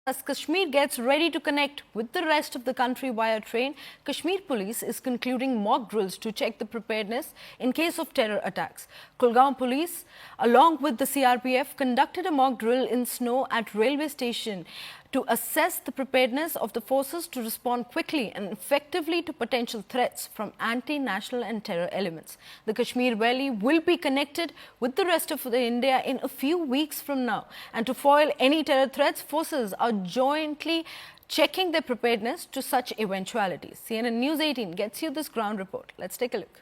As Kashmir gets ready to connect with the rest of the country via train, Kashmir Police is concluding mock drills to check the preparedness in case of terror attacks. Kulgaon Police, along with the CRPF, conducted a mock drill in snow at railway station to assess the preparedness of the forces to respond quickly and effectively to potential threats from anti-national and terror elements. The Kashmir Valley will be connected with the rest of India in a few weeks from now. And to foil any terror threats, forces are jointly checking their preparedness to such eventualities. CNN News 18 gets you this ground report. Let's take a look.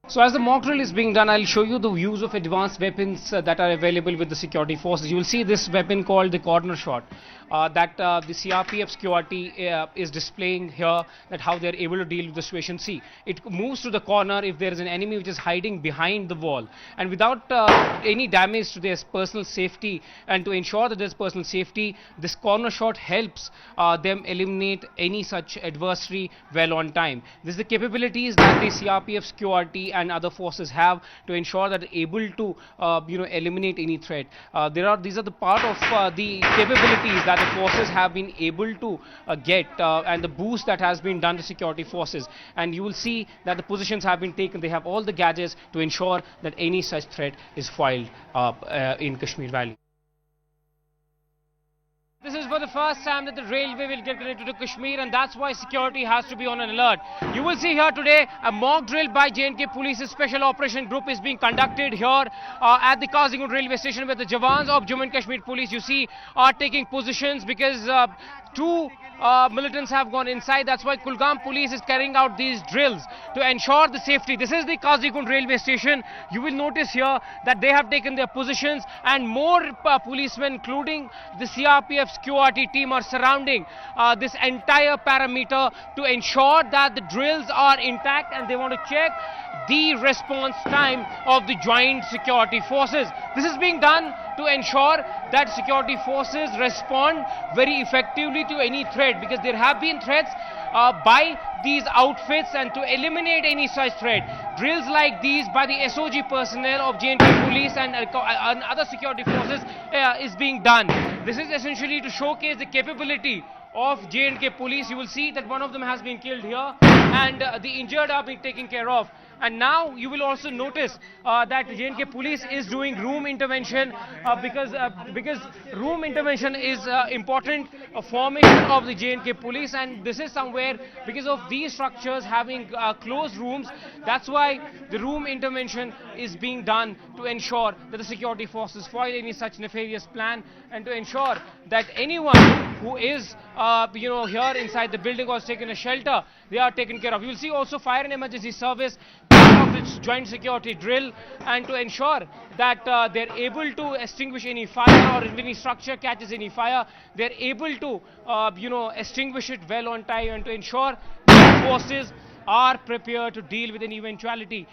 So as the mock drill is being done, I'll show you the use of advanced weapons that are available with the security forces. You will see this weapon called the corner shot that the CRPF security is displaying here, that how they're able to deal with the situation. See, it moves to the corner if there is an enemy which is hiding behind the wall, and without any damage to their personal safety, and to ensure that there's personal safety, this corner shot helps them eliminate any such adversary well on time. This is the capabilities that the CRPF security and other forces have to ensure that they're able to eliminate any threat. These are the part of the capabilities that the forces have been able to get, and the boost that has been done to security forces. And you will see that the positions have been taken. They have all the gadgets to ensure that any such threat is foiled in Kashmir Valley. This is for the first time that the railway will get connected to Kashmir, and that's why security has to be on an alert. You will see here today a mock drill by J&K Police's Special Operation Group is being conducted here at the Kazigund railway station, where the Jawans of Jammu and Kashmir Police, you see, are taking positions because two militants have gone inside. That's why Kulgaon Police is carrying out these drills to ensure the safety. This is the Kazigund railway station. You will notice here that they have taken their positions, and more policemen, including the CRPF security team, are surrounding this entire parameter to ensure that the drills are intact, and they want to check the response time of the joint security forces. This is being done to ensure that security forces respond very effectively to any threat, because there have been threats by these outfits, and to eliminate any such threat, drills like these by the SOG personnel of J&K Police and other security forces is being done. This is essentially to showcase the capability of J&K Police. You will see that one of them has been killed here, and the injured are being taken care of. And now you will also notice that J&K Police is doing room intervention because room intervention is important formation of the J&K Police, and this is somewhere because of these structures having closed rooms. That's why the room intervention is being done to ensure that the security forces foil any such nefarious plan, and to ensure that anyone who is here inside the building or has taken a shelter, they are taken care of. You will see also fire and emergency service of this joint security drill, and to ensure that they're able to extinguish any fire, or if any structure catches any fire, they're able to extinguish it well on time, and to ensure that forces are prepared to deal with any eventuality.